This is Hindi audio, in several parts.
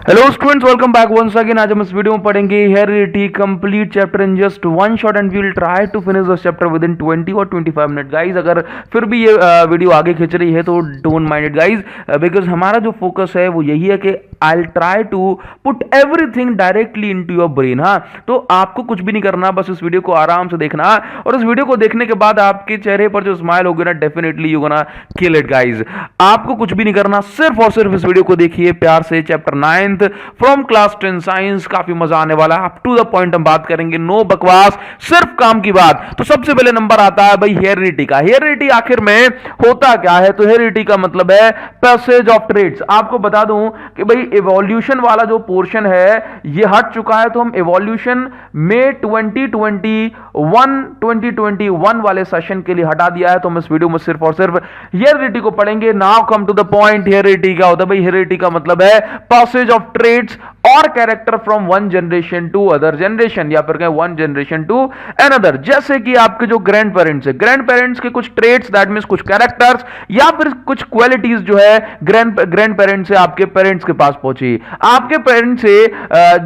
Hello students, welcome back once again. आज हम इस वीडियो में पढ़ेंगे heredity complete chapter in just one shot and we will try to finish this chapter within 20 और 25 मिनट। गाइस, अगर फिर भी ये वीडियो आगे खींच रही है तो don't mind it guys, because हमारा जो फोकस है वो यही है कि I will try to put everything directly into your brain. हाँ, तो आपको कुछ भी नहीं करना, बस इस वीडियो को आराम से देखना और इस वीडियो को देखने के बाद आपके चेहरे पर जो स्माइल होगी ना, definitely you gonna kill it guys. आपको कुछ भी नहीं करना, सिर्फ और सिर्फ इस वीडियो को देखिए प्यार से। चैप्टर 9 फ्रॉम क्लास 10 साइंस, काफी मजा आने वाला है। अप टू द पॉइंट हम बात करेंगे, नो बकवास, सिर्फ काम की बात। तो सबसे पहले नंबर आता है भाई हेरिडिटी का। हेरिडिटी आखिर में होता क्या है? तो हेरिडिटी का मतलब है पैसेज ऑफ ट्रेड्स। आपको बता दूं कि भाई इवोल्यूशन वाला जो पोर्शन है ये हट चुका है, तो हम इवोल्यूशन में 2021 वाले सेशन के लिए हटा दिया है। तो हम इस वीडियो में सिर्फ और सिर्फ हेरिडिटी को पढ़ेंगे। Now come to the point. Heredity क्या होता है भाई? हेरिडिटी का मतलब है पैसेज ऑफ ट्रेड्स और character from one generation to other generation, या फिर कहें वन जनरेशन टू अनदर। जैसे कि आपके जो ग्रैंड पेरेंट्स है, ग्रैंड पेरेंट्स के कुछ ट्रेड्स, दैट मींस कुछ कैरेक्टर्स या फिर कुछ क्वालिटीज जो है ग्रैंड पेरेंट्स से आपके पेरेंट्स के पास पहुंची। आपके पेरेंट्स से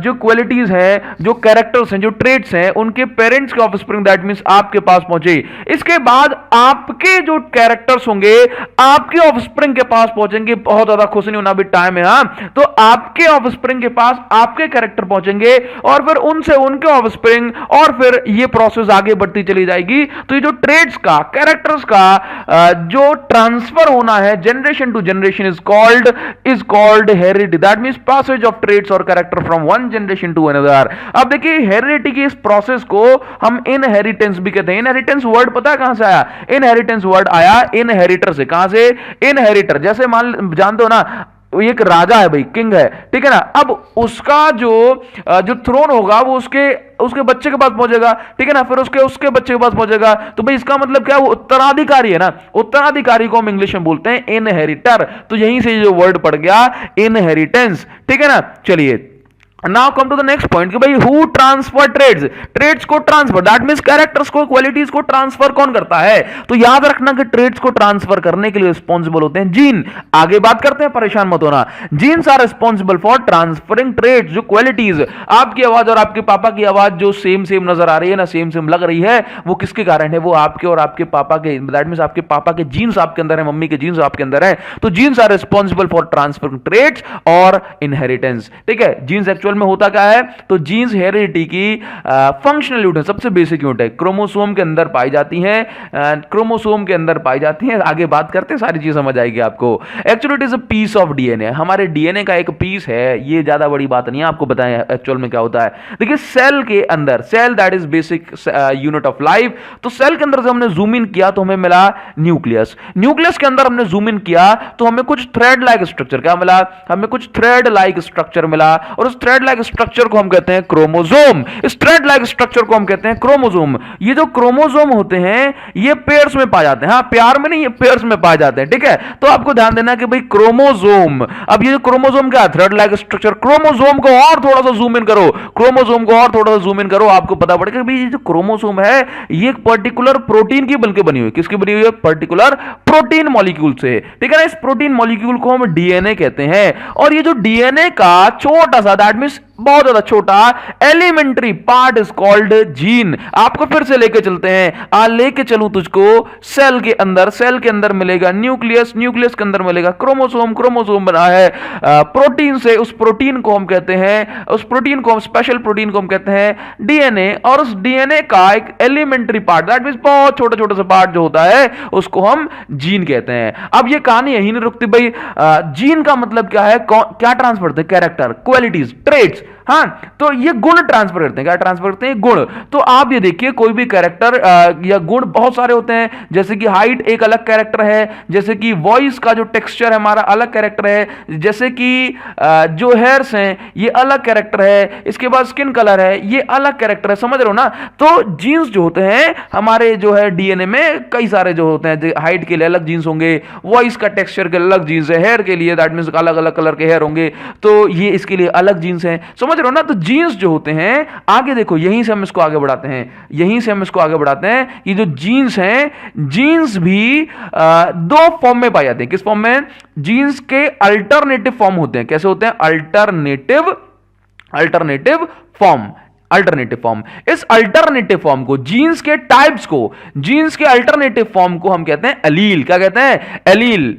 जो क्वालिटीज हैं, जो कैरेक्टर्स हैं, जो ट्रेड्स हैं, उनके पेरेंट्स के ऑफस्प्रिंग, दैट मींस आपके पास पहुंचे। इसके बाद आपके जो कैरेक्टर्स होंगे आपके ऑफस्प्रिंग के पास पहुंचेंगे। बहुत ज्यादा खुश नहीं होना, भी टाइम है। हाँ, तो आपके ऑफस्प्रिंग के पास आपके कैरेक्टर पहुंचेंगे और फिर उनसे उनके ऑफस्प्रिंग, और फिर ये प्रोसेस आगे बढ़ती चली जाएगी। तो ये जो ट्रेड्स का, कैरेक्टर्स का जो ट्रांसफर होना है generation to generation is called heredity. That means passage of traits और character from one generation to another. अब देखिए, हेरिडिटी की इस प्रोसेस को हम इनहेरिटेंस भी कहते हैं। इनहेरिटेंस वर्ड पता है कहां से आया? इनहेरिटेंस वर्ड आया इनहेरिटर से। कहां से? इनहेरिटर। जैसे मान जानते हो ना, एक राजा है भाई, किंग है, ठीक है ना। अब उसका जो थ्रोन होगा वो उसके बच्चे के पास पहुंचेगा, ठीक है ना। फिर उसके बच्चे के पास पहुंचेगा। तो भाई इसका मतलब क्या? वो उत्तराधिकारी है ना। उत्तराधिकारी को हम इंग्लिश में बोलते हैं इनहेरिटर। तो यहीं से जो वर्ड पड़ गया इनहेरिटेंस, ठीक है ना। चलिए, now come to the next point कि भाई हु ट्रांसफर ट्रेड्स को ट्रांसफर, दैट मींस कैरेक्टर्स को, क्वालिटीज को ट्रांसफर कौन करता है? तो याद रखना कि ट्रेड्स को ट्रांसफर करने के लिए रिस्पॉन्सिबल होते हैं जीन। आगे बात करते हैं, परेशान मत होना। Genes are responsible for transferring traits, जो क्वालिटीज। आपकी आवाज और आपके पापा की आवाज जो सेम नजर आ रही है ना, सेम लग रही है, वो किसके कारण है? वो आपके और आपके पापा के, दैट मींस आपके पापा के जीन्स आपके अंदर है, मम्मी के जीन्स आपके अंदर है। तो genes are responsible for transferring traits और इनहेरिटेंस, ठीक है। जीन्स एक्चुअल में होता क्या है? तो जीन्स हेरिडिटी की फंक्शनल यूनिट है, सबसे बेसिक यूनिट है। क्रोमोसोम के अंदर पाई जाती हैं, क्रोमोसोम के अंदर पाई जाती हैं। आगे बात करते हैं, सारी चीज समझ आएगी आपको। Actually it is a piece of DNA. हमारे डीएनए का एक पीस है, ये ज्यादा बड़ी बात नहीं है, आपको बताएं एक्चुअल में क्या होता है। देखिए, सेल के अंदर, cell that is basic unit of life. तो सेल के अंदर जब हमने जूम इन किया तो हमें मिला न्यूक्लियस। न्यूक्लियस के अंदर हमने जूम इन किया तो हमें कुछ थ्रेड लाइक स्ट्रक्चर, क्या मिला? हमें कुछ थ्रेड लाइक स्ट्रक्चर मिला, और उस थ्रेड लाइक स्ट्रक्चर को हम कहते हैं क्रोमोसोम। इस थ्रेड लाइक स्ट्रक्चर को हम कहते हैं क्रोमोसोम। ये जो क्रोमोसोम होते हैं ये पेयर्स में पाए जाते हैं। हाँ, प्यार में नहीं, ये पेयर्स में पाए जाते हैं, ठीक है। तो आपको ध्यान देना कि भाई क्रोमोसोम, अब ये जो क्रोमोसोम का थ्रेड लाइक स्ट्रक्चर, क्रोमोसोम को और थोड़ा सा जूम इन करो, क्रोमोसोम को और थोड़ा सा जूम इन करो, आपको पता पड़ेगा भाई ये जो क्रोमोसोम है ये एक पर्टिकुलर प्रोटीन की बनके बनी हुई है। किसकी बनी हुई है? पर्टिकुलर प्रोटीन मॉलिक्यूल से, ठीक है ना। इस प्रोटीन मॉलिक्यूल को हम डीएनए कहते हैं। और ये जो डीएनए का छोटा सा, दैट मींस बहुत ज्यादा छोटा elementary part is called gene. आपको फिर से लेके चलते हैं, लेके चलूं तुझको सेल के अंदर। सेल के अंदर मिलेगा न्यूक्लियस, न्यूक्लियस के अंदर मिलेगा क्रोमोसोम। क्रोमोसोम बना है प्रोटीन से। उस प्रोटीन को हम कहते हैं, उस प्रोटीन को हम, स्पेशल प्रोटीन को हम कहते हैं डीएनए। और उस डीएनए का एक एलिमेंट्री पार्ट, दैट मींस बहुत छोटा छोटा सा पार्ट जो होता है, उसको हम जीन कहते हैं। अब ये कहानी यही नहीं रुकती भाई। जीन का मतलब क्या है? क्या ट्रांसफर करते हैं? Character, qualities, traits. हाँ, तो ये गुण ट्रांसफर करते हैं। क्या ट्रांसफर करते हैं? गुण। तो आप ये देखिए, कोई भी कैरेक्टर या गुण बहुत सारे होते हैं। जैसे कि हाइट एक अलग कैरेक्टर है, जैसे कि वॉइस का जो टेक्सचर है हमारा अलग कैरेक्टर है, जैसे कि जो हेयर्स हैं ये अलग कैरेक्टर है, इसके बाद स्किन कलर है ये अलग कैरेक्टर है, समझ रहे हो ना। तो जीन्स जो होते हैं हमारे जो है डीएनए में कई सारे जो होते हैं, हाइट के लिए अलग जीन्स होंगे, वॉइस का टेक्सचर के अलग जीन्स है, हेयर के लिए दैट मींस अलग अलग कलर के हेयर होंगे, तो ये इसके लिए अलग जीन्स हैं, समझ समझ रहे हो ना। तो जीन्स जो होते हैं, आगे देखो, यहीं से हम इसको आगे बढ़ाते हैं, यहीं से हम इसको आगे बढ़ाते हैं। ये जो जीन्स हैं, जीन्स भी दो फॉर्म में पाए जाते हैं। किस फॉर्म में? जीन्स के अल्टरनेटिव फॉर्म होते हैं। कैसे होते हैं? Alternative form. अल्टरनेटिव फॉर्म, इस अल्टरनेटिव फॉर्म को, जीन्स के टाइप्स को, जीन्स के अल्टरनेटिव फॉर्म को हम कहते हैं एलील। क्या कहते हैं? एलील।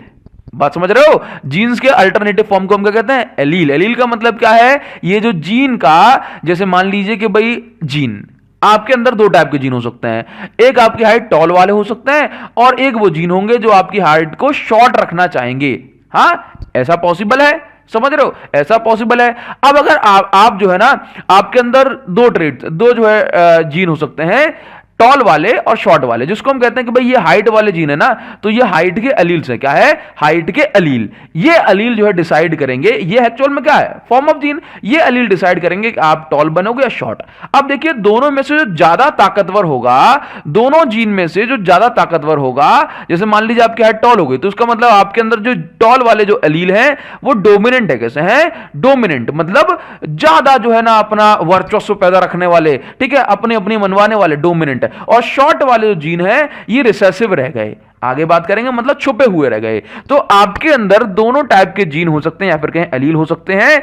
बात समझ रहे हो? जीन्स के अल्टरनेटिव फॉर्म को हम क्या कहते हैं? एलील। एलील का मतलब क्या है? ये जो जीन का, जैसे मान लीजिए कि भाई जीन, आपके अंदर दो टाइप के जीन हो सकते हैं। एक आपकी हाइट टॉल वाले हो सकते हैं, और एक वो जीन होंगे जो आपकी हाइट को शॉर्ट रखना चाहेंगे। हां, ऐसा पॉसिबल है। समझ रहे हो? ऐसा पॉसिबल है। अब अगर आप जो है ना, आपके अंदर दो ट्रेड्स, दो जो है जीन हो सकते हैं, टॉल वाले और शॉर्ट वाले, जिसको हम कहते हैं कि भाई ये हाइट वाले जीन है ना, तो ये हाइट के अलील से, क्या है? हाइट के अलील। ये अलील जो है डिसाइड करेंगे, ये एक्चुअल में क्या है? Form of gene. ये अलील डिसाइड करेंगे कि आप टॉल बनोगे या शॉर्ट। अब देखिए, दोनों में से जो ज्यादा ताकतवर होगा, दोनों जीन में से जो ज्यादा ताकतवर होगा, जैसे मान लीजिए आपकी हाइट टॉल हो गई, तो उसका मतलब आपके अंदर जो टॉल वाले जो अलील हैं वो डोमिनेंट है। कैसे हैं? डोमिनेंट, मतलब ज्यादा जो है ना अपना वर्चस्व पैदा रखने वाले, ठीक है, अपने अपनी मनवाने वाले, डोमिनेंट। और शॉर्ट वाले जो जीन है ये रिसेसिव रह गए। आगे बात करेंगे, मतलब छुपे हुए रह गए। तो आपके अंदर दोनों टाइप के जीन हो सकते हैं, या फिर कहें एलील हो सकते हैं,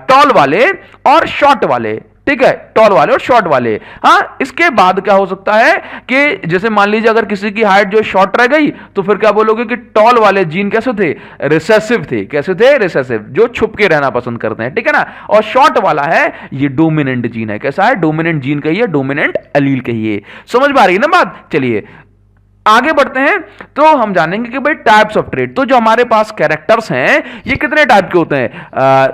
टॉल वाले और शॉर्ट वाले। ठीक है, टॉल वाले और शॉर्ट वाले। हाँ, इसके बाद क्या हो सकता है कि जैसे मान लीजिए अगर किसी की हाइट जो शॉर्ट रह गई, तो फिर क्या बोलोगे कि टॉल वाले जीन कैसे थे? रिसेसिव थे। कैसे थे? रिसेसिव, जो छुप के रहना पसंद करते हैं। ठीक है ना। और शॉर्ट वाला है ये डोमिनेंट जीन है। कैसा है? डोमिनेंट जीन कहिए, डोमिनेंट एलील कहिए। समझ में आ रही है ना बात? चलिए आगे बढ़ते हैं, तो हम जानेंगे कि भाई टाइप्स ऑफ ट्रेट। तो जो हमारे पास कैरेक्टर्स हैं, ये कितने टाइप के होते हैं?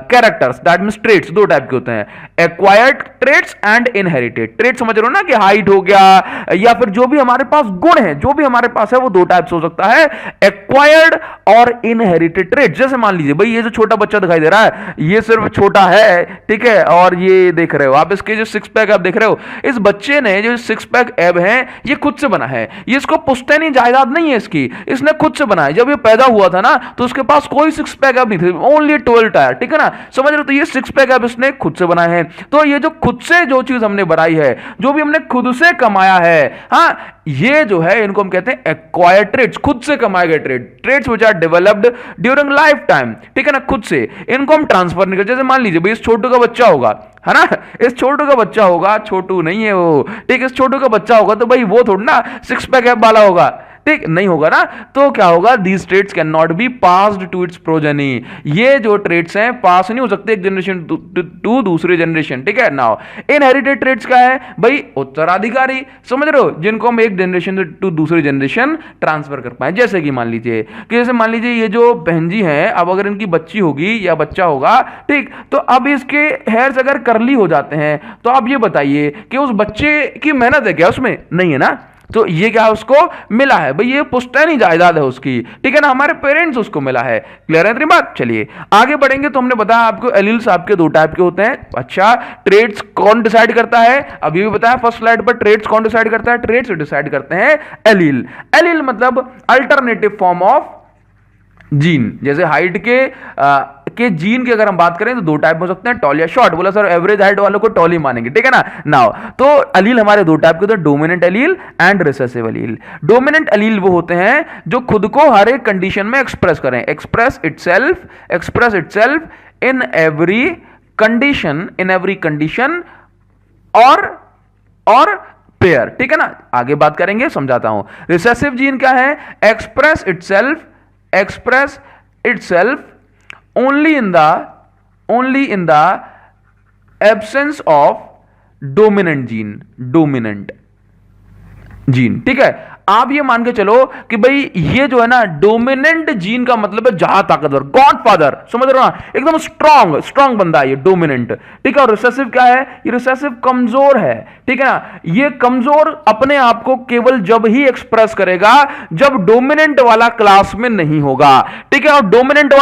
कैरेक्टर्स, दैट मींस ट्रेट्स, दो टाइप के होते हैं, acquired traits and inherited trait. समझ रहे हो ना, कि हाइट हो गया, या फिर जो भी हमारे पास गुण है, जो भी हमारे पास है, वो दो टाइप्स हो सकता है, एक्वायर्ड और इनहेरिटेड ट्रेट। जैसे मान लीजिए भाई, ये जो छोटा बच्चा दिखाई दे रहा है, ये सिर्फ छोटा है, ठीक है, और ये देख रहे हो आप, इसके जो सिक्स पैक आप देख रहे हो, इस बच्चे ने जो सिक्स पैक एब है, ये खुद से बना है। ये इसको पुश्तैनी जायदाद नहीं है इसकी, इसने खुद से बनाया। जब ये पैदा हुआ था ना, तो उसके पास कोई सिक्स पैक एब नहीं थे, ओनली 12 टायर। ठीक है ना, समझ रहे हो? तो ये सिक्स पैक एब इसने खुद से बनाए हैं। तो ये जो खुद से जो चीज हमने बनाई है, जो भी हमने खुद से कमाया है, हाँ, ये जो है इनको हम कहते हैं एक्वायर्ड ट्रेट्स, खुद से कमाए गए traits which are developed during life time. ठीक है ना, खुद से इनको हम ट्रांसफर नहीं करते। जैसे मान लीजिए भाई, इस छोटू का बच्चा होगा, है ना, इस छोटू का बच्चा होगा, छोटू नहीं है वो, ठीक, इस छोटू का बच्चा होगा, तो भाई वो थोड़ा ना सिक्स पैक एब वाला होगा, ठीक, नहीं होगा ना। तो क्या होगा? These traits can not be passed to its progeny. ये जो ट्रेट्स हैं पास नहीं हो सकते एक जनरेशन टू दूसरे जनरेशन। ठीक है। नाउ इनहेरिटेड ट्रेट्स क्या है भाई? उत्तराधिकारी। समझ रहे हो? जिनको हम एक जनरेशन टू दूसरी जनरेशन ट्रांसफर कर पाए। जैसे कि मान लीजिए ये जो बहन जी हैं, अब अगर इनकी बच्ची होगी या बच्चा होगा, ठीक, तो अब इसके हेयर्स अगर करली हो जाते हैं, तो आप ये बताइए कि उस बच्चे की मेहनत है क्या उसमें? नहीं है ना। तो ये क्या उसको मिला है भाई? ये पुश्तैनी जायदाद है उसकी। ठीक है ना, हमारे पेरेंट्स उसको मिला है। क्लियर है इतनी बात? चलिए आगे बढ़ेंगे। तो हमने बताया आपको एलील्स आपके दो टाइप के होते हैं। अच्छा, ट्रेट्स कौन डिसाइड करता है? अभी भी बताया फर्स्ट स्लाइड पर, ट्रेट्स कौन डिसाइड करता है? ट्रेट्स डिसाइड करते हैं एलील। एलील मतलब अल्टरनेटिव फॉर्म ऑफ जीन। जैसे हाइट के जीन की अगर हम बात करें तो दो टाइप हो सकते हैं, टॉल या शॉर्ट। बोला सर एवरेज हाइट वालों को टॉल ही मानेंगे। ठीक है ना। नाउ तो अलील हमारे दो टाइप के होते हैं, dominant Aleel and recessive Aleel. Dominant अलील वो होते हैं जो खुद को हर एक कंडीशन में एक्सप्रेस करें, express itself in every condition और पेयर। ठीक है ना, आगे बात करेंगे, समझाता हूं। रिसेसिव जीन क्या है? Express itself only in the absence of dominant gene। ठीक है, आप ये मान के चलो कि भाई ये जो है ना डोमिनेंट जीन का मतलब है ज्यादा ताकतवर, गॉडफादर। समझ रहे हो ना, एकदम स्ट्रॉन्ग बंदा है ये डोमिनेंट। ठीक है। और रिसेसिव क्या है? ये रिसेसिव कमजोर है। ठीक है ना, ये कमजोर अपने आप को केवल जब ही एक्सप्रेस करेगा जब डोमिनेंट वाला क्लास में नहीं होगा। ठीक है। और डोमिनेंट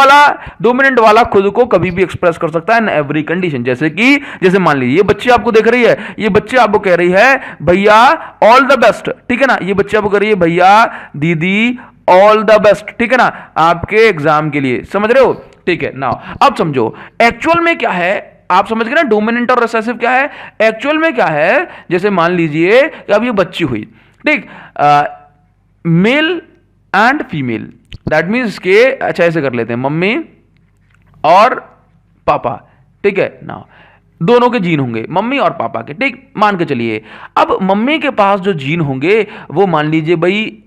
वाला खुद को कभी भी एक्सप्रेस कर सकता है इन एवरी कंडीशन। जैसे मान लीजिए ये बच्ची आपको देख रही है, ये बच्ची आपको कह रही है भैया ऑल द बेस्ट। ठीक है ना, ये बच्ची आपको करिए भैया दीदी ऑल द बेस्ट। ठीक है ना, आपके एग्जाम के लिए। समझ रहे हो? ठीक है। नाउ अब समझो एक्चुअल में क्या है। आप समझ गए ना डोमिनेंट और रिसेसिव क्या है। एक्चुअल में क्या है, जैसे मान लीजिए कि अब ये बच्ची हुई, ठीक, male and female, that means के अच्छा ऐसे कर लेते हैं, मम्मी और पापा, ठीक है ना, दोनों के जीन होंगे मम्मी और पापा के, ठीक, मान के चलिए। अब मम्मी के पास जो जीन होंगे वो मान लीजिए भाई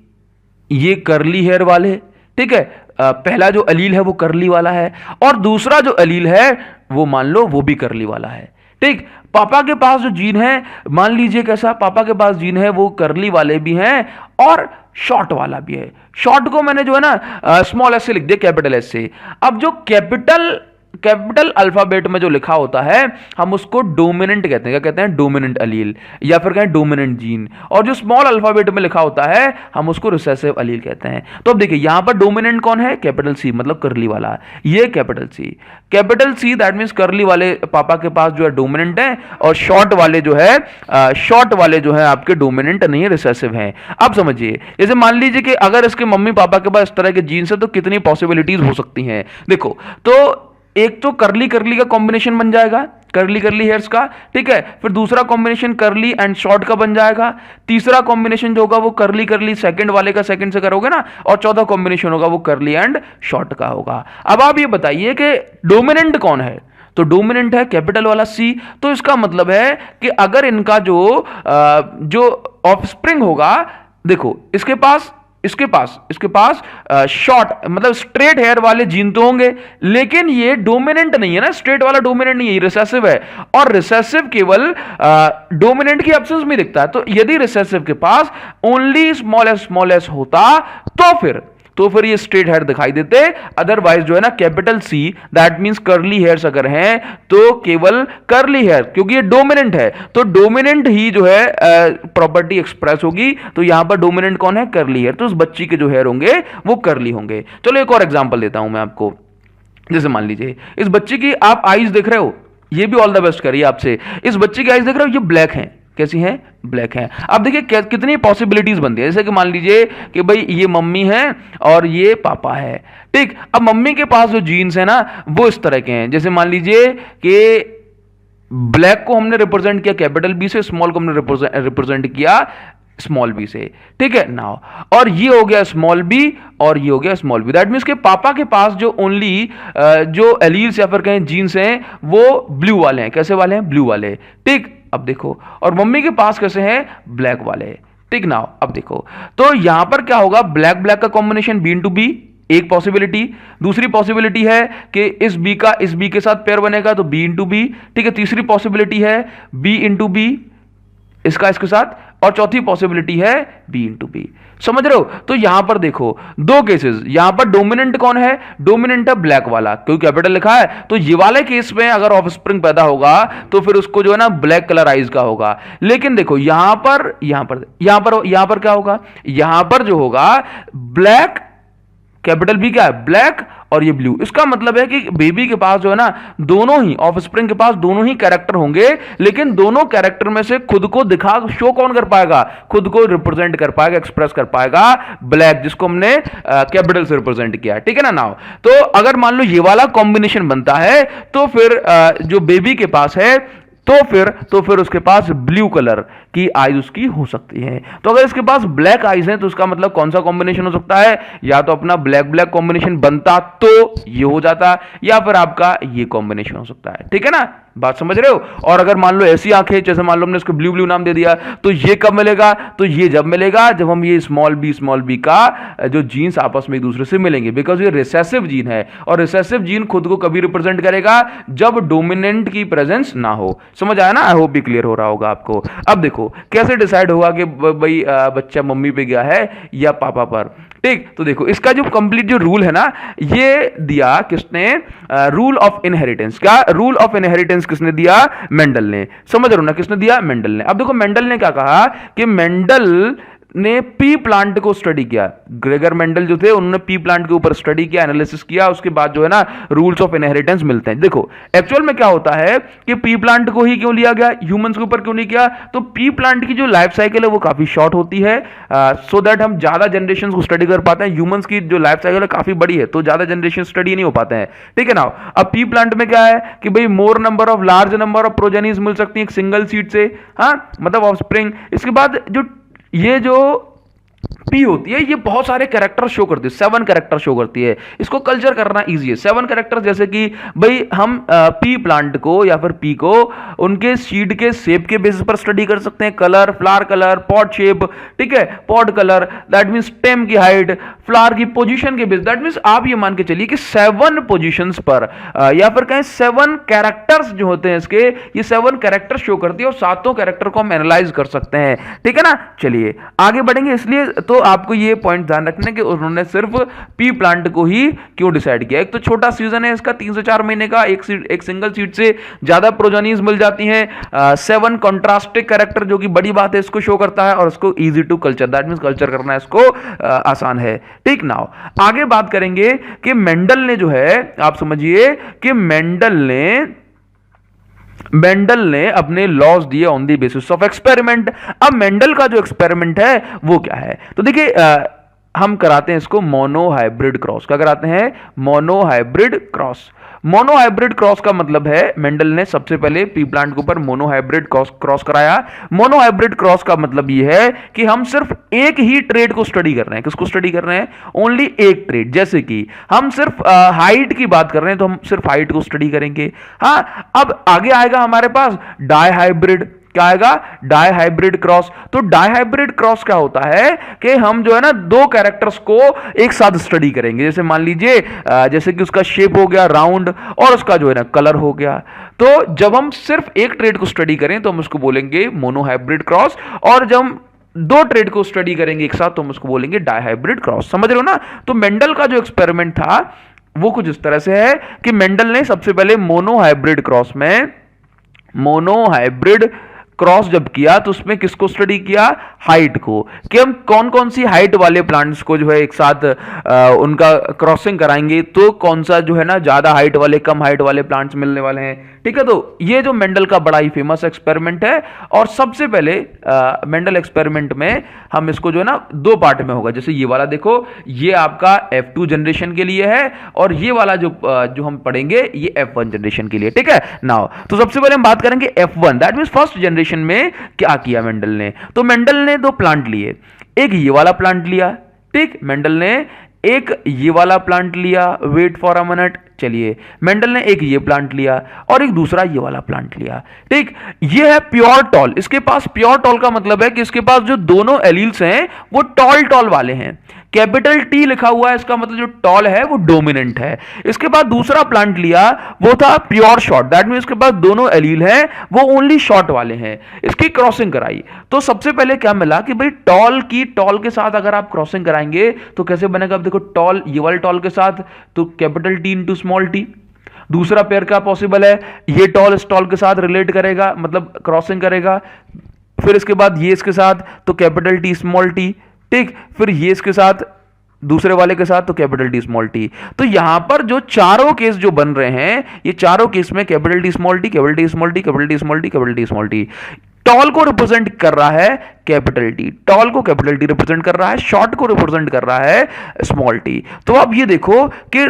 ये करली हेयर वाले, ठीक है, पहला जो अलील है वो करली वाला है, और दूसरा जो अलील है वो मान लो वो भी करली वाला है, ठीक। पापा के पास जो जीन है मान लीजिए कैसा, पापा के पास जीन है वो करली वाले भी हैं और शॉर्ट वाला भी है। शॉर्ट को मैंने जो है ना स्मॉल एस से लिख दिया कैपिटल एस से। अब जो कैपिटल अल्फाबेट में जो लिखा होता है हम उसको डोमिनेंट कहते हैं। क्या कहते हैं? डोमिनेंट अलील, या फिर कहें डोमिनेंट जीन। और जो स्मॉल अल्फाबेट में लिखा होता है हम उसको रिसेसिव अलील कहते हैं। तो अब देखिए यहां पर डोमिनेंट कौन है? कैपिटल सी, मतलब करली वाला, ये कैपिटल सी दैट मींस करली वाले पापा के पास जो है डोमिनेंट है, और शॉर्ट वाले जो है आपके डोमिनेंट नहीं है, रिसेसिव हैं। अब समझिए, जैसे मान लीजिए कि अगर इसके मम्मी पापा के पास इस तरह के जीन्स है तो कितनी पॉसिबिलिटीज हो सकती हैं। देखो, तो एक तो करली का कॉम्बिनेशन बन जाएगा, करली हेयर्स का, ठीक है। फिर दूसरा कॉम्बिनेशन करली एंड शॉर्ट का बन जाएगा। तीसरा कॉम्बिनेशन जो होगा वो करली सेकंड वाले का सेकंड से करोगे ना, और चौथा कॉम्बिनेशन होगा वो करली एंड शॉर्ट का होगा। अब आप ये बताइए कि डोमिनेंट कौन है? तो डोमिनेंट है कैपिटल वाला सी। तो इसका मतलब है कि अगर इनका जो ऑफस्प्रिंग होगा, देखो इसके पास शॉर्ट मतलब स्ट्रेट हेयर वाले जीन तो होंगे, लेकिन ये डोमिनेंट नहीं है ना, स्ट्रेट वाला डोमिनेंट नहीं है, ये रिसेसिव है। और रिसेसिव केवल डोमिनेंट की एब्सेंस में दिखता है। तो यदि रिसेसिव के पास ओनली स्मॉल एस होता तो फिर ये स्ट्रेट हेयर दिखाई देते। अदरवाइज जो है ना कैपिटल सी दैट मींस करली हेयर्स अगर हैं तो केवल करली हेयर, क्योंकि ये डोमिनेंट है तो डोमिनेंट ही जो है प्रॉपर्टी एक्सप्रेस होगी। तो यहां पर डोमिनेंट कौन है? Curly hair. तो उस बच्ची के जो हेयर होंगे वो करली होंगे। चलो एक और एग्जांपल देता हूं मैं आपको। जैसे मान लीजिए इस बच्ची की आप आईज देख रहे हो, ये भी ऑल द बेस्ट करिए आपसे। इस बच्ची की आईज देख रहे हो, ये ब्लैक है। कैसी है? ब्लैक है। अब देखिए कितनी पॉसिबिलिटीज बनती है। जैसे कि मान लीजिए कि भाई ये मम्मी है और ये पापा है, ठीक। अब मम्मी के पास जो जीन्स है ना वो इस तरह के हैं। जैसे मान लीजिए कि ब्लैक को हमने रिप्रेजेंट किया कैपिटल बी से, स्मॉल को हमने रिप्रेजेंट किया स्मॉल बी से, ठीक है नाउ। और ये हो गया स्मॉल बी और ये हो गया स्मॉल बी। दैट मींस के पापा के पास जो ओनली जो एलील्स या फिर कहें जीन्स हैं वो ब्लू वाले हैं। कैसे वाले हैं? ब्लू वाले, ठीक। अब देखो, और मम्मी के पास कैसे हैं? ब्लैक वाले, ठीक नाउ। अब देखो, तो यहां पर क्या होगा? ब्लैक का कॉम्बिनेशन बी इंटू बी, एक पॉसिबिलिटी। दूसरी पॉसिबिलिटी है कि इस बी के साथ पेयर बनेगा तो बी इंटू बी, ठीक है। तीसरी पॉसिबिलिटी है बी इंटू बी इसके साथ, और चौथी पॉसिबिलिटी है बी इंटू बी। समझ रहे हो? तो यहां पर देखो दो केसेस। यहां पर डोमिनेंट कौन है? डोमिनेंट है ब्लैक वाला, क्योंकि कैपिटल लिखा है। तो ये वाले केस में अगर ऑफस्प्रिंग पैदा होगा तो फिर उसको जो है ना ब्लैक कलर आइज का होगा। लेकिन देखो यहां पर क्या होगा? यहां पर जो होगा ब्लैक, कैपिटल बी क्या है? ब्लैक, और ये ब्लू। इसका मतलब है कि बेबी के पास जो है ना दोनों ही ऑफस्प्रिंग के पास दोनों ही कैरेक्टर होंगे, लेकिन दोनों कैरेक्टर में से खुद को शो कौन कर पाएगा? खुद को रिप्रेजेंट कर पाएगा, एक्सप्रेस कर पाएगा ब्लैक, जिसको हमने कैपिटल से रिप्रेजेंट किया है, ठीक है ना नाउ। तो अगर मान लो ये वाला कॉम्बिनेशन बनता है तो फिर जो बेबी के पास है तो फिर उसके पास ब्लू कलर की आईज उसकी हो सकती है। तो अगर इसके पास ब्लैक आईज है तो उसका मतलब कौन सा कॉम्बिनेशन हो सकता है? या तो अपना ब्लैक कॉम्बिनेशन बनता तो ये हो जाता, या फिर आपका ये कॉम्बिनेशन हो सकता है, ठीक है ना? बात समझ रहे हो? और अगर मान लो ऐसी आंखें, जैसे मान लो हमने इसको ब्लू नाम दे दिया, तो ये कब मिलेगा? तो ये जब मिलेगा जब हम ये स्मॉल बी का जो जीन्स आपस में एक दूसरे से मिलेंगे, बिकॉज ये रिसेसिव जीन है। और रिसेसिव जीन खुद को कभी रिप्रेजेंट करेगा? जब डोमिनेंट की प्रेजेंस ना हो। समझ आया ना? आई होप भी क्लियर हो रहा होगा आपको। अब देखो कैसे डिसाइड होगा कि भाई बच्चा मम्मी पे गया है या पापा पर, ठीक। तो देखो इसका जो कंप्लीट जो रूल है ना, ये दिया किसने? Rule of inheritance. क्या रूल ऑफ इनहेरिटेंस किसने दिया? मेंडल ने। समझ रहे हो ना? किसने दिया? मेंडल ने। अब देखो मेंडल ने क्या कहा कि मेंडल ने पी प्लांट को स्टडी किया, ग्रेगर मेंडल जो थे उन्होंने पी प्लांट के ऊपर स्टडी किया, एनालिसिस किया, उसके बाद जो है ना रूल्स ऑफ इनहेरिटेंस मिलते हैं। देखो एक्चुअल में क्या होता है कि पी प्लांट को ही क्यों लिया गया, ह्यूमंस के ऊपर क्यों नहीं किया, तो पी प्लांट की जो लाइफ साइकिल है वो काफी शॉर्ट होती है, सो दैट हम ज्यादा जनरेशन को स्टडी कर पाते हैं। ह्यूमंस की जो लाइफ साइकिल है काफी बड़ी है, तो ज्यादा जनरेशन स्टडी नहीं हो पाते हैं, ठीक है ना। अब पी प्लांट में क्या है कि भाई more number of large number of progenies मिल सकती है एक सिंगल सीड से, हाँ मतलब ऑफस्प्रिंग। इसके बाद जो ये जो पी होती है ये बहुत सारे कैरेक्टर शो करती है, 7 कैरेक्टर शो करती है, इसको कल्चर करना इजी है। 7 कैरेक्टर जैसे कि भाई हम पी प्लांट को या फिर पी को उनके सीड के शेप के बेसिस पर स्टडी कर सकते हैं, colour, flower colour, pot shape, ठीक है, pot colour, that means stem की हाइट, फ्लावर की पोजीशन के बेसिस, दैट मींस आप ये मान के चलिए कि 7 पोजीशंस पर या फिर कहें 7 कैरेक्टर्स जो होते हैं इसके, ये 7 कैरेक्टर शो करती है और सातों कैरेक्टर को हम एनालाइज कर सकते हैं, ठीक है ना। चलिए आगे बढ़ेंगे, इसलिए तो आपको ये पॉइंट ध्यान रखना कि उन्होंने सिर्फ पी प्लांट को ही क्यों डिसाइड किया। एक तो छोटा सीजन है इसका, 3 से 4 महीने का, एक सिंगल सीड से ज्यादा प्रोजेनीज मिल जाती हैं, 7 कॉन्ट्रास्टिक कैरेक्टर जो कि बड़ी बात है, इसको शो करता है और इसको easy to culture, that means culture करना इसको आसान है, ठीक नाउ। आगे बात करेंगे कि मेंडल ने जो है, आप समझिए कि मेंडल ने अपने लॉज दिए on the basis of experiment. अब मेंडल का जो एक्सपेरिमेंट है वो क्या है, तो देखिए हम कराते हैं इसको मोनोहाइब्रिड क्रॉस। क्या कराते हैं? Monohybrid cross. मोनोहाइब्रिड क्रॉस का मतलब है मेंडल ने सबसे पहले पी प्लांट के ऊपर मोनोहाइब्रिड क्रॉस कराया। मोनोहाइब्रिड क्रॉस का मतलब यह है कि हम सिर्फ एक ही ट्रेड को स्टडी कर रहे हैं। किसको स्टडी कर रहे हैं? ओनली एक ट्रेड। जैसे कि हम सिर्फ हाइट की बात कर रहे हैं तो हम सिर्फ हाइट को स्टडी करेंगे। हाँ, अब आगे आएगा हमारे पास डाइहाइब्रिड। क्या आएगा? Dihybrid cross. तो डाइहाइब्रिड क्रॉस क्या होता है कि हम जो है ना 2 कैरेक्टर्स को एक साथ स्टडी करेंगे। जैसे मान लीजिए जैसे कि उसका शेप हो गया राउंड और उसका जो है ना कलर हो गया। तो जब हम सिर्फ एक ट्रेड को स्टडी करें तो हम उसको बोलेंगे मोनोहाइब्रिड क्रॉस, और जब हम 2 ट्रेड को स्टडी करेंगे एक साथ तो हम उसको बोलेंगे डाइहाइब्रिड क्रॉस। समझ रहे हो ना? तो मेंडल का जो एक्सपेरिमेंट था वो कुछ इस तरह से है कि मेंडल ने सबसे पहले मोनोहाइब्रिड क्रॉस जब किया तो उसमें किसको स्टडी किया? हाइट को, कि हम कौन कौन सी हाइट वाले प्लांट्स को जो है एक साथ उनका क्रॉसिंग कराएंगे तो कौन सा जो है ना ज्यादा हाइट वाले कम हाइट वाले प्लांट्स मिलने वाले हैं। ठीक है, तो ये जो मेंडल का बड़ा ही फेमस एक्सपेरिमेंट है। और सबसे पहले मेंडल एक्सपेरिमेंट में हम इसको जो है ना 2 पार्ट में होगा। जैसे ये वाला देखो, ये आपका F2 जनरेशन के लिए है और ये वाला जो हम पढ़ेंगे ये F1 जनरेशन के लिए। ठीक है, नाउ तो सबसे पहले हम बात करेंगे F1, that means first generation में क्या किया मेंडल ने। तो मेंडल ने 2 प्लांट लिए, एक ये वाला प्लांट लिया, ठीक, मेंडल ने एक ये वाला प्लांट लिया, वेट फॉर अ मिनट, चलिए मेंडल ने एक ये प्लांट लिया और एक दूसरा ये वाला प्लांट लिया। ठीक, ये है प्योर टॉल। इसके पास प्योर टॉल का मतलब है कि इसके पास जो दोनों एलील्स हैं वो टॉल वाले हैं। कैपिटल टी लिखा हुआ है, इसका मतलब जो टॉल है वो डोमिनेंट है। इसके बाद दूसरा प्लांट लिया वो था प्योर शॉर्ट, दैट मींस इसके पास दोनों एलील हैं वो ओनली शॉर्ट वाले हैं। इसकी क्रॉसिंग कराई तो सबसे पहले क्या मिला कि भाई टॉल के साथ अगर आप क्रॉसिंग कराएंगे तो कैसे बनेगा? अब देखो टॉल ये वाले टॉल के साथ तो capital T into small T. दूसरा पेयर क्या पॉसिबल है? ये टॉल इस टॉल के साथ रिलेट करेगा, मतलब क्रॉसिंग करेगा। फिर इसके बाद ये इसके साथ तो कैपिटल टी स्मॉल टी, ठीक, फिर ये इसके साथ दूसरे वाले के साथ तो कैपिटल टी स्मॉल टी। तो यहां पर जो चारों केस जो बन रहे हैं ये चारों केस में capital T small T, capital T small T, capital T small T, capital T small T. Tall को रिप्रेजेंट कर रहा है कैपिटल टी, टॉल को कैपिटल टी रिप्रेजेंट कर रहा है, शॉर्ट को रिप्रेजेंट कर रहा है स्मॉल टी। तो अब ये देखो कि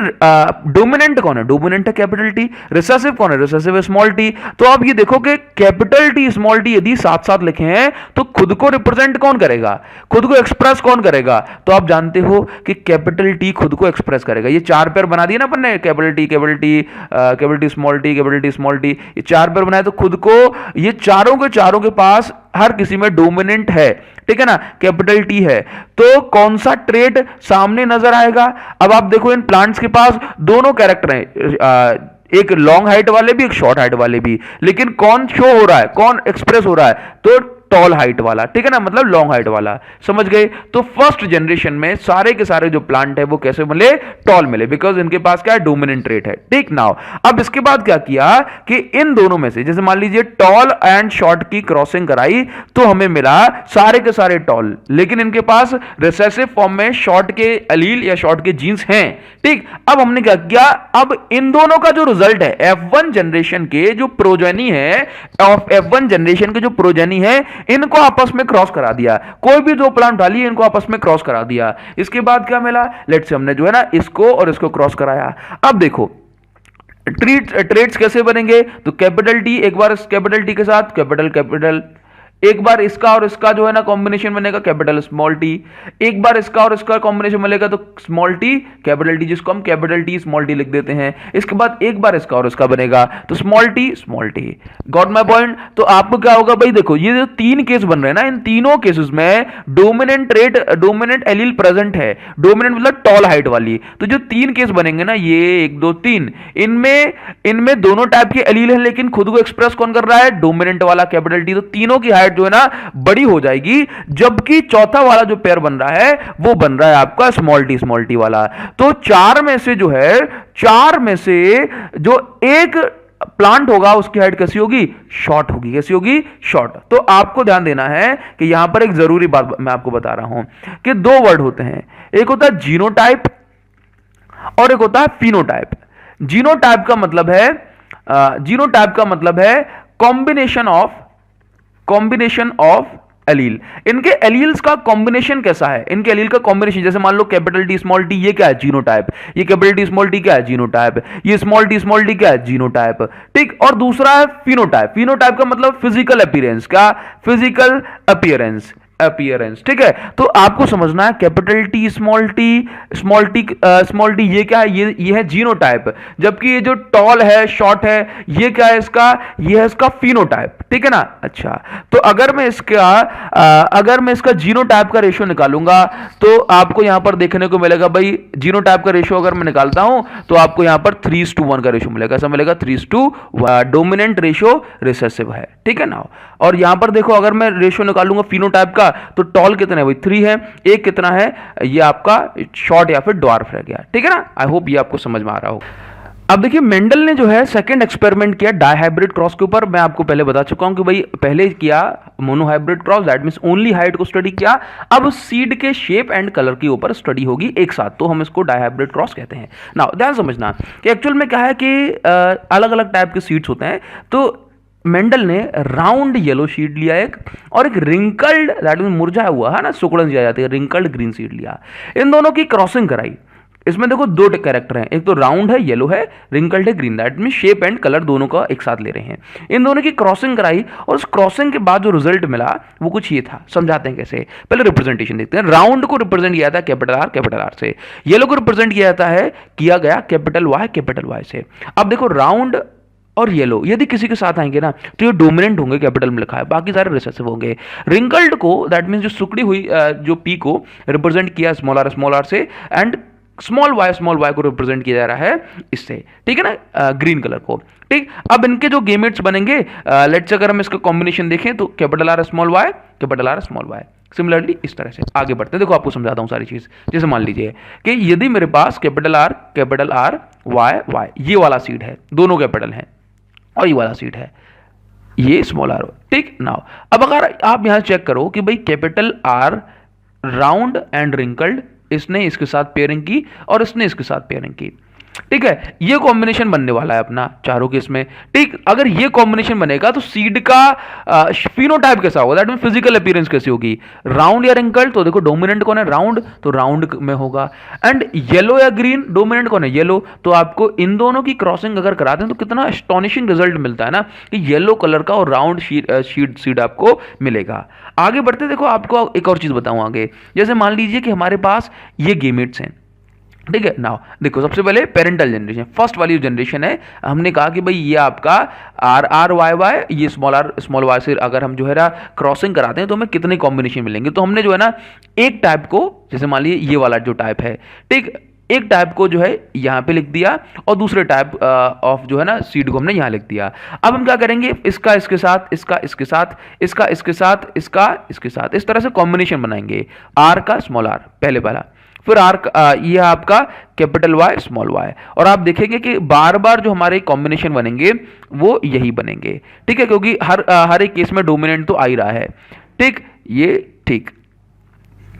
डोमिनेंट कौन है? डोमिनेंट है कैपिटल टी। रिसेसिव कौन है? रिसेसिव है स्मॉल टी। तो अब ये देखो कि कैपिटल टी स्मॉल टी यदि साथ साथ लिखे हैं तो खुद को रिप्रेजेंट कौन करेगा? खुद को एक्सप्रेस कौन करेगा? तो आप जानते हो कि कैपिटल टी खुद को एक्सप्रेस करेगा। ये 4 पेयर बना दिए ना अपन ने, capital T small T, capital T small T, ये 4 पेयर बनाए तो खुद को ये चारों के पास हर किसी में डोमिनेंट है। ठीक है ना, कैपिटल टी है तो कौन सा ट्रेट सामने नजर आएगा? अब आप देखो इन प्लांट्स के पास दोनों कैरेक्टर हैं, एक लॉन्ग हाइट वाले भी एक शॉर्ट हाइट वाले भी, लेकिन कौन शो हो रहा है, कौन एक्सप्रेस हो रहा है? तो टॉल हाइट वाला, ठीक है ना, मतलब लॉन्ग हाइट वाला, समझ गए। तो फर्स्ट जनरेशन में सारे के सारे जो प्लांट है वो कैसे मिले, टॉल मिले, बिकॉज इनके पास क्या है, डोमिनेंट ट्रेट है, ठीक। नाउ अब इसके बाद क्या किया कि इन दोनों में से जैसे मान लीजिए टॉल एंड शॉर्ट की क्रॉसिंग कराई तो हमें मिला सारे के सारे टॉल, लेकिन इनके पास रिसेसिव फॉर्म में शॉर्ट के एलील या शॉर्ट के जीन्स हैं, ठीक। अब हमने क्या किया, अब इन दोनों का जो रिजल्ट है, F1 जनरेशन के जो प्रोजेनी है, F1 जनरेशन के जो प्रोजेनी है, इनको आपस में क्रॉस करा दिया। कोई भी दो प्लांट डाली, इनको आपस में क्रॉस करा दिया। इसके बाद क्या मिला, लेट्स से हमने जो है ना इसको और इसको क्रॉस कराया। अब देखो ट्रेड्स कैसे बनेंगे, तो कैपिटल टी एक बार कैपिटल टी के साथ कैपिटल कैपिटल, एक बार इसका और इसका जो है ना कॉम्बिनेशन बनेगा कैपिटल स्मॉल टी, एक बार इसका और इसका कॉम्बिनेशन बनेगा तो स्मॉल टी कैपिटल टी, जिसको हम कैपिटल टी स्मॉल टी लिख देते हैं। इसके बाद एक बार इसका और इसका बनेगा तो small T. Got my point. तो आपको क्या होगा भाई, देखो ये जो तीन केस बन रहे हैं ना, इन तीनों केसेस में डोमिनेंट एलील प्रेजेंट है, डोमिनेंट मतलब टॉल हाइट वाली। तो जो तीन केस बनेंगे ना, ये 1 2 3, इनमें दोनों टाइप के एलील हैं, लेकिन खुद को एक्सप्रेस कौन कर रहा है, डोमिनेंट वाला कैपिटल टी। तो तीनों की हाइट जो है ना बड़ी हो जाएगी, जबकि चौथा वाला जो पेयर बन रहा है वो बन रहा है आपका स्मॉल टी वाला। तो चार में से जो एक प्लांट होगा उसकी हाइट कैसी होगी, शॉर्ट होगी। कैसी होगी, शॉर्ट। तो आपको ध्यान देना है कि यहां पर एक जरूरी बात मैं आपको बता रहा हूं कि दो वर्ड होते हैं, एक होता है जीनोटाइप और एक होता है फिनोटाइप। जीनोटाइप का मतलब है कॉम्बिनेशन ऑफ एलील। इनके एलील्स का कॉम्बिनेशन कैसा है, इनके एलील का कॉम्बिनेशन, जैसे मान लो कैपिटल टी स्मॉल टी, ये क्या है, जीनोटाइप। ये कैपिटल टी स्मॉल टी क्या है, जीनोटाइप। ये स्मॉल टी क्या है, जीनोटाइप, ठीक। और दूसरा है फिनोटाइप। फिनोटाइप का मतलब फिजिकल अपीयरेंस, क्या, फिजिकल अपीयरेंस, ठीक है। तो आपको समझना है कैपिटल टी स्मॉल टी ये क्या है, ये है जीनोटाइप, जबकि ये जो टॉल है शॉर्ट है ये क्या है, ये है इसका फिनोटाइप, ठीक है ना। अच्छा, तो अगर मैं इसका जीनोटाइप का रेशियो निकालूंगा तो आपको यहां पर देखने को मिलेगा भाई, जीनोटाइप का रेशियो अगर मैं निकालता हूं तो आपको यहां पर 3:1 का रेशियो मिलेगा। ऐसा मिलेगा 3:1, डोमिनेंट रेशियो रिसेसिव है, ठीक है ना। और यहां पर देखो अगर मैं रेशियो निकालूंगा फिनोटाइप का तो टॉल कितना है भाई, 3 है, एक कितना है, ये आपका शॉर्ट या फिर ड्वार्फ रह गया, ठीक है ना। आई होप ये आपको समझ में आ रहा हो। अब देखिए मेंडल ने जो है सेकंड एक्सपेरिमेंट किया डायहाइब्रिड क्रॉस के ऊपर। मैं आपको पहले बता चुका हूं कि भाई पहले किया monohybrid cross, that means only height को स्टडी किया। अब सीड के शेप एंड कलर के ऊपर स्टडी होगी एक साथ, तो हम इसको डायहाइब्रिड क्रॉस कहते हैं। नाउ ध्यान समझना कि एक्चुअल में क्या है कि अलग अलग टाइप के सीड्स होते हैं। तो मेंडल ने राउंड येलो सीड लिया एक, और एक रिंकल्ड दैट मीन मुरझाया हुआ है ना, सुकड़न दिया जाती है, रिंकल्ड ग्रीन सीड लिया। इन दोनों की क्रॉसिंग कराई। इसमें देखो दो कैरेक्टर हैं, एक तो राउंड है येलो है, रिंकल्ड है green, that mean shape and colour दोनों का एक साथ ले रहे हैं। इन दोनों की क्रॉसिंग कराई और उस क्रॉसिंग के बाद जो रिजल्ट मिला वो कुछ ये था। समझाते हैं कैसे, पहले रिप्रेजेंटेशन देखते हैं। राउंड को रिप्रेजेंट किया जाता है कैपिटल आर से, येलो को रिप्रेजेंट किया गया कैपिटल वाई से। अब देखो राउंड और येलो यदि किसी के साथ आएंगे ना तो ये डोमिनेंट होंगे, कैपिटल में लिखा है, बाकी सारे रिसेसिव होंगे। रिंकल्ड को दैट मींस जो सुकड़ी हुई जो पी को रिप्रेजेंट किया स्मॉल आर से, एंड स्मॉल वाई को रिप्रेजेंट किया जा रहा है इससे, ठीक है ना, ग्रीन कलर को, ठीक। अब इनके जो गेमेट्स बनेंगे, लेट्स अगर हम इसका कॉम्बिनेशन देखें तो capital R small Y. Similarly इस तरह से आगे बढ़ते हैं। देखो आपको समझाता हूं सारी चीज। जैसे मान लीजिए कि यदि मेरे पास कैपिटल आर वाई ये वाला सीड है, दोनों कैपिटल हैं, और ये वाला सीड है, ये स्मॉल आर, ठीक। नाउ अब अगर आप यहां चेक करो कि भाई capital are round and wrinkled, इसने इसके साथ पेयरिंग की और इसने इसके साथ पेयरिंग की, ठीक है। ये कॉम्बिनेशन बनने वाला है अपना चारों केस में, ठीक। अगर ये कॉम्बिनेशन बनेगा तो सीड का फिनोटाइप कैसा होगा, दैट मीन फिजिकल अपीयरेंस कैसी होगी, राउंड या रिंकल्ड। तो देखो डोमिनेंट कौन है, राउंड, तो राउंड में होगा। एंड येलो या ग्रीन, डोमिनेंट कौन है, येलो। तो आपको इन दोनों की क्रॉसिंग अगर कराते हैं तो कितना एस्टॉनिशिंग रिजल्ट मिलता है ना, कि येलो कलर का और राउंड सीड आपको मिलेगा। आगे बढ़ते देखो आपको एक और चीज बताऊं आगे। जैसे मान लीजिए कि हमारे पास ये गेमेट्स हैं, ठीक है। नाउ देखो सबसे पहले पेरेंटल जनरेशन, फर्स्ट वाली जनरेशन है, हमने कहा कि भाई ये आपका आर वाई, ये स्मॉल वाई से अगर हम जो है ना क्रॉसिंग कराते हैं तो हमें कितने कॉम्बिनेशन मिलेंगे। तो हमने जो है ना एक टाइप को, जैसे मान लीजिए ये वाला जो टाइप है, ठीक, एक टाइप को जो है यहाँ पे लिख दिया और दूसरे टाइप ऑफ जो है ना सीड को हमने यहाँ लिख दिया। अब हम क्या करेंगे, इसका इसके साथ, इसका इसके साथ, इसका इसके साथ, इसका इसके साथ, इस तरह से कॉम्बिनेशन बनाएंगे। आर का स्मॉल आर पहले वाला, फिर आर ये आपका कैपिटल वाई स्मॉल वाई, और आप देखेंगे कि बार बार जो हमारे कॉम्बिनेशन बनेंगे वो यही बनेंगे, ठीक है, क्योंकि हर एक केस में डोमिनेंट तो आ ही रहा है, ठीक, ये ठीक।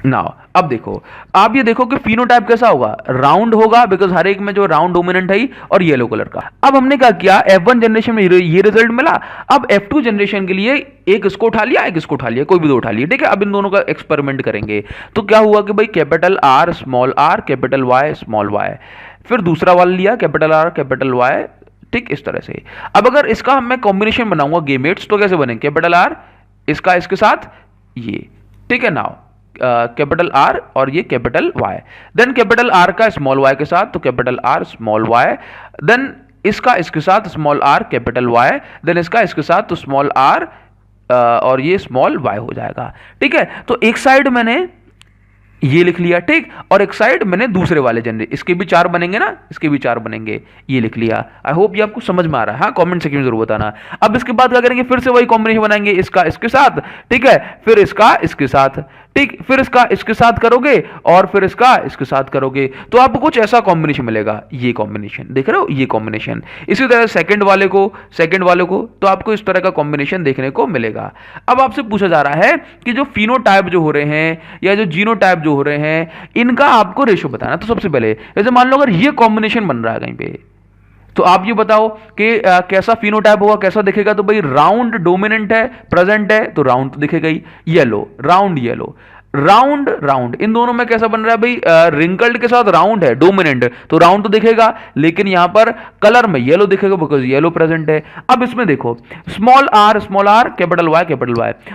नाउ अब देखो, आप ये देखो कि फिनोटाइप कैसा होगा, राउंड होगा, बिकॉज हर एक में जो राउंड डोमिनेंट है और येलो कलर का। अब हमने क्या किया, F1 जनरेशन में ये रिजल्ट मिला, अब F2 जनरेशन के लिए एक इसको उठा लिया, एक इसको उठा लिया, कोई भी दो उठा लिया, ठीक है। अब इन दोनों का एक्सपेरिमेंट करेंगे तो क्या हुआ कि भाई capital R small R, capital Y small Y, फिर दूसरा वाला लिया कैपिटल आर कैपिटल वाई, ठीक, इस तरह से। अब अगर इसका मैं कॉम्बिनेशन बनाऊंगा गेमेट्स तो कैसे बनेंगे, कैपिटल आर इसका इसके साथ ये, ठीक है। नाउ कैपिटल आर और ये capital Y, then capital R का स्मॉल वाई के साथ तो capital R small Y, then इसका इसके साथ small R capital Y, then इसका इसके साथ तो स्मॉल आर और ये स्मॉल वाई हो जाएगा, ठीक है। तो एक साइड मैंने ये लिख लिया, ठीक, और एक साइड मैंने दूसरे वाले जनरेट, इसके भी चार बनेंगे ना, इसके भी चार बनेंगे, ये लिख लिया। आई होप ये आपको समझ में आ रहा है, हाँ, कमेंट सेक्शन में जरूर बताना। अब इसके बाद क्या करेंगे, फिर से वही कॉम्बिनेशन बनाएंगे, इसका इसके साथ, ठीक है, फिर इसका इसके साथ, ठीक, फिर इसका इसके साथ करोगे और फिर इसका इसके साथ करोगे तो आपको कुछ ऐसा कॉम्बिनेशन मिलेगा, ये कॉम्बिनेशन देख रहे हो, ये कॉम्बिनेशन। इसी तरह सेकंड वाले को तो आपको इस तरह का कॉम्बिनेशन देखने को मिलेगा। अब आपसे पूछा जा रहा है कि जो फिनोटाइप जो हो रहे हैं या जो जीनोटाइप जो हो रहे हैं, इनका आपको रेशो बताना। तो सबसे पहले जैसे मान लो अगर ये कॉम्बिनेशन बन रहा है कहीं पे, तो आप ये बताओ कि कैसा फिनोटाइप होगा, कैसा दिखेगा। तो भाई राउंड डोमिनेंट है, प्रेजेंट है, तो राउंड तो दिखेगा ही। Yellow, round yellow, round round, इन दोनों में कैसा बन रहा है भाई, रिंकल्ड के साथ राउंड है, डोमिनेंट, तो राउंड तो दिखेगा, लेकिन यहां पर कलर में येलो दिखेगा बिकॉज येलो प्रेजेंट है। अब इसमें देखो स्मॉल आर कैपिटल वाई,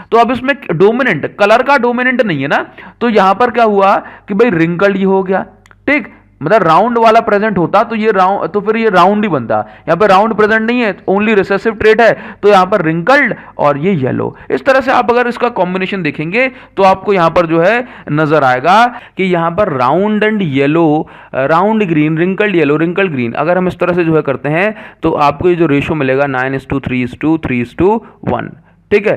तो अब इसमें डोमिनेंट, कलर का डोमिनेंट नहीं है ना, तो यहां पर क्या हुआ कि भाई रिंकल्ड ये हो गया, ठीक, मतलब राउंड वाला प्रेजेंट होता तो ये राउंड, तो फिर ये राउंड ही बनता। यहां पे राउंड प्रेजेंट नहीं है, ओनली रिसेसिव ट्रेट है, तो यहां पर रिंकल्ड और ये येलो। इस तरह से आप अगर इसका कॉम्बिनेशन देखेंगे तो आपको यहां पर जो है नजर आएगा कि यहां पर round and yellow, round green, wrinkled yellow, wrinkled green, अगर हम इस तरह से जो है करते हैं तो आपको ये जो रेशो मिलेगा 9:3:3:1, ठीक है।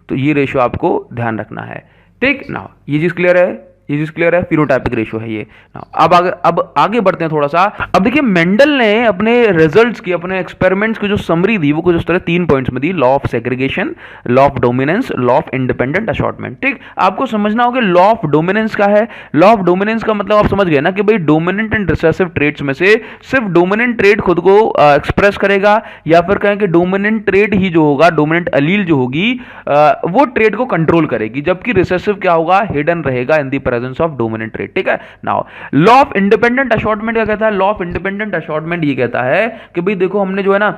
तो ये रेशो आपको ध्यान रखना है, ठीक ना। ये चीज क्लियर है, ये चीज क्लियर है, फिनोटाइपिक रेशो है ये। अब आगे बढ़ते हैं थोड़ा सा। अब देखिए मेंडल ने अपने रिजल्ट्स की, अपने एक्सपेरिमेंट्स की जो समरी दी वो कुछ इस तरह 3 पॉइंट्स में दी, law of segregation, law of dominance, law of independent assortment, ठीक। आपको समझना होगा लॉ ऑफ डोमिनेंस का है। लॉ ऑफ डोमिनेंस का मतलब आप समझ गए ना कि भाई डोमिनेंट एंड रिसेसिव ट्रेड्स में से सिर्फ डोमिनेंट ट्रेड खुद को एक्सप्रेस करेगा, या फिर कहें कि डोमिनेंट ट्रेड ही जो होगा, डोमिनेंट अलील जो होगी वो ट्रेड को कंट्रोल करेगी, जबकि रिसेसिव क्या होगा, हिडन रहेगा in the presence of dominant trade, ठीक है। Now law of independent assortment क्या कहता है, लॉ ऑफ इंडिपेंडेंट असॉर्टमेंट ये कहता है कि भाई देखो हमने जो है ना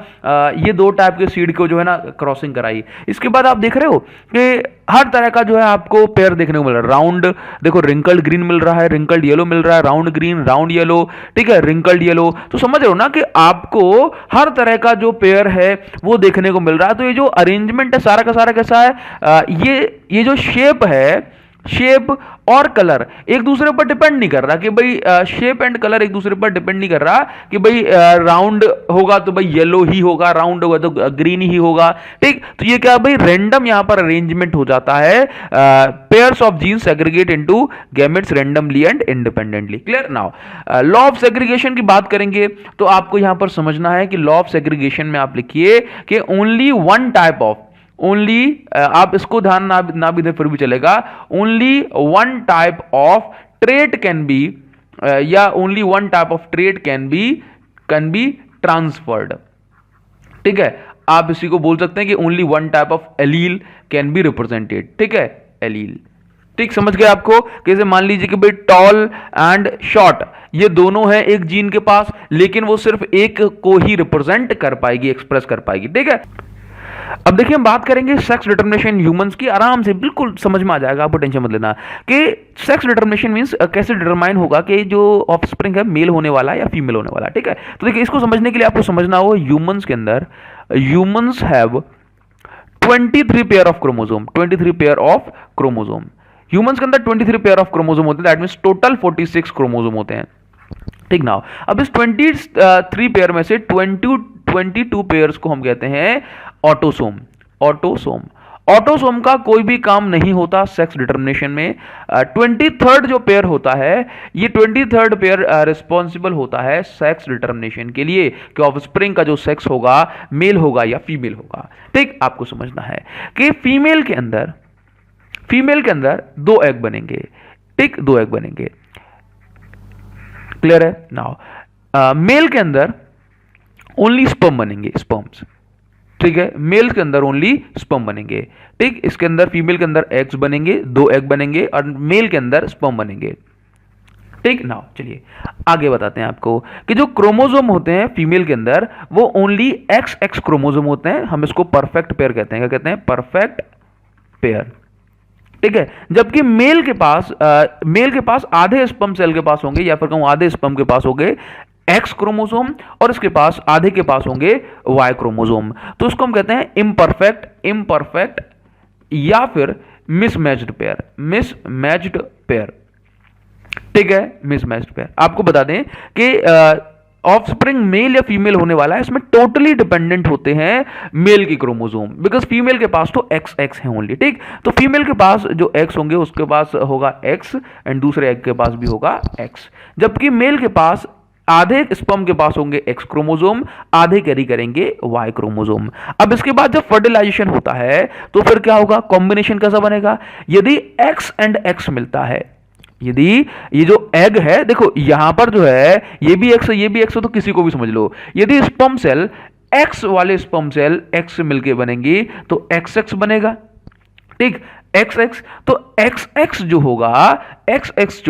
ये दो टाइप के सीड को जो है ना क्रॉसिंग कराई, इसके बाद आप देख रहे हो कि हर तरह का जो है आपको पेयर देखने को मिल रहा है। राउंड देखो, रिंकल्ड ग्रीन मिल रहा है, रिंकल्ड येलो मिल रहा है, राउंड ग्रीन, राउंड येलो, ठीक है, रिंकल्ड येलो। तो समझ रहे हो ना कि आपको हर तरह का जो पेयर है वो देखने को मिल रहा है। तो ये जो अरेंजमेंट है सारा का सारा कैसा है, ये जो शेप है, शेप और कलर एक दूसरे पर डिपेंड नहीं कर रहा कि भाई शेप एंड कलर एक दूसरे पर डिपेंड नहीं कर रहा कि भाई राउंड होगा तो भाई येलो ही होगा, राउंड होगा तो ग्रीन ही होगा, ठीक। तो ये क्या भाई रैंडम यहां पर अरेंजमेंट हो जाता है, pairs of genes segregate into gametes randomly and independently. Clear. Now law of segregation की बात करेंगे तो आपको यहां पर समझना है कि लॉ ऑफ सेग्रीगेशन में आप लिखिए कि only one type of, only आप इसको ध्यान ना भी दे फिर भी चलेगा, only one type of trait can be, या only one type of trait can be transferred, ठीक है। आप इसी को बोल सकते हैं कि only one type of allele can be represented, ठीक है, एलील, ठीक। समझ गए आपको। कैसे मान लीजिए कि भाई टॉल एंड शॉर्ट ये दोनों हैं एक जीन के पास, लेकिन वो सिर्फ एक को ही रिप्रेजेंट कर पाएगी, एक्सप्रेस कर पाएगी, ठीक है। अब देखिए हम बात करेंगे सेक्स डिटर्मिनेशन ह्यूमंस की, आराम से बिल्कुल समझ में आ जाएगा, आपको टेंशन मत लेना कि सेक्स डिटर्मिनेशन मींस कैसे डिटरमाइन होगा कि जो ऑफस्प्रिंग है मेल होने वाला या फीमेल होने वाला, ठीक है। तो देखिए इसको समझने के लिए आपको समझना होगा ह्यूमंस के अंदर humans have 23 pair of chromosome, 23 pair of chromosome. Humans के अंदर 23 पेयर ऑफ क्रोमोसोम होते हैं, दैट मींस टोटल 46 क्रोमोसोम होते हैं, ठीक ना। अब इस 23 पेयर में से 22 पेयर्स को हम कहते हैं ऑटोसोम। ऑटोसोम ऑटोसोम का कोई भी काम नहीं होता सेक्स डिटर्मिनेशन में। 23rd जो पेयर होता है, ये 23rd पेयर रिस्पॉन्सिबल होता है सेक्स डिटर्मिनेशन के लिए कि ऑफस्प्रिंग का जो सेक्स होगा मेल होगा या फीमेल होगा। ठीक, आपको समझना है कि फीमेल के अंदर 2 एग बनेंगे। ठीक, 2 एग बनेंगे। क्लियर है नाउ। मेल के अंदर ओनली स्पर्म बनेंगे, स्पर्म्स। ठीक है, मेल के अंदर ओनली स्पर्म बनेंगे। ठीक, इसके अंदर फीमेल के अंदर एग्स बनेंगे, 2 एग बनेंगे और मेल के अंदर स्पर्म बनेंगे। ठीक नाउ, चलिए आगे बताते हैं आपको कि जो क्रोमोसोम होते हैं फीमेल के अंदर वो ओनली XX क्रोमोसोम होते हैं। हम इसको परफेक्ट पेयर कहते हैं। क्या कहते हैं? Perfect pair. ठीक है, जबकि मेल के पास आधे स्पर्म सेल के पास होंगे, या फिर कहूं आधे स्पर्म के पास होंगे एक्स क्रोमोसोम और इसके पास आधे के पास होंगे वाई क्रोमोसोम। तो उसको हम कहते हैं इम्परफेक्ट या फिर मिसमैच्ड पेयर। ठीक है, मिसमैच्ड पेयर। आपको बता दें कि ऑफस्प्रिंग मेल या फीमेल होने वाला है, इसमें टोटली डिपेंडेंट होते हैं मेल की क्रोमोसोम, बिकॉज फीमेल के पास तो XX है ओनली। ठीक, तो फीमेल के पास जो X होंगे उसके पास होगा X एंड दूसरे एग के पास भी होगा X, जबकि मेल के पास आधे स्पर्म के पास होंगे X क्रोमोसोम, आधे कैरी करेंगे Y क्रोमोसोम। अब इसके बाद जब फर्टिलाइजेशन होता है तो फिर क्या होगा? कॉम्बिनेशन कैसा बनेगा? यदि X एंड X मिलता है, यदि ये जो एग है, देखो यहां पर जो है ये भी X है ये भी X है, तो किसी को भी समझ लो। यदि स्पर्म सेल X वाले स्पर्म सेल X से मिलके बनेंगी तो XX बनेगा। ठीक, XX, तो XX जो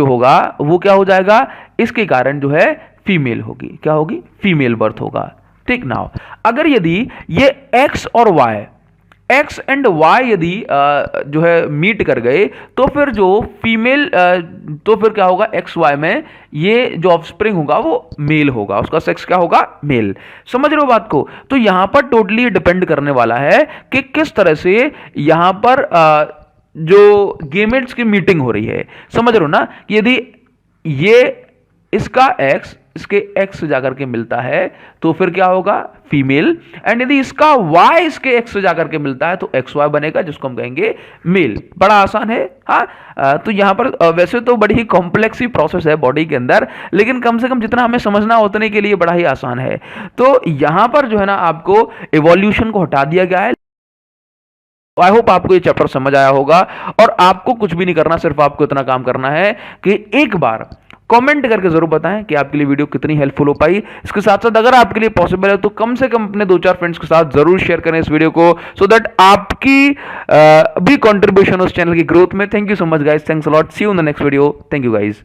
होगा वो क्या हो जाएगा? इसके कारण जो है फीमेल होगी। क्या होगी? फीमेल बर्थ होगा। ठीक नाउ, अगर यदि ये X और Y, X एंड Y यदि जो है मीट कर गए तो फिर जो फीमेल तो फिर क्या होगा? XY में ये जो ऑफस्प्रिंग होगा वो मेल होगा, उसका सेक्स क्या होगा? मेल। समझ रहे हो बात को? तो यहां पर टोटली डिपेंड करने वाला है कि किस तरह से यहां पर जो गेमेट्स की मीटिंग हो रही है। समझ रहे हो ना? कि यदि ये इसका X इसके X से जाकर के मिलता है तो फिर क्या होगा? फीमेल। एंड यदि इसका Y इसके X से जाकर के मिलता है तो XY बनेगा, जिसको हम कहेंगे मेल। बड़ा आसान है। हाँ, तो यहां पर वैसे तो बड़ी ही कॉम्प्लेक्स ही प्रोसेस है बॉडी के अंदर, लेकिन कम से कम जितना हमें समझना उतने के लिए बड़ा ही आसान है। तो यहां पर जो है ना आपको इवोल्यूशन को हटा दिया गया है। आई होप आपको ये चैप्टर समझ आया होगा और आपको कुछ भी नहीं करना, सिर्फ आपको इतना काम करना है कि एक बार कमेंट करके जरूर बताएं कि आपके लिए वीडियो कितनी हेल्पफुल हो पाई। इसके साथ साथ अगर आपके लिए पॉसिबल है तो कम से कम अपने 2-4 फ्रेंड्स के साथ जरूर शेयर करें इस वीडियो को, सो दैट आपकी भी कंट्रीब्यूशन उस चैनल की ग्रोथ में। Thank you so much guys, thanks a lot, see you in the next video. Thank you guys.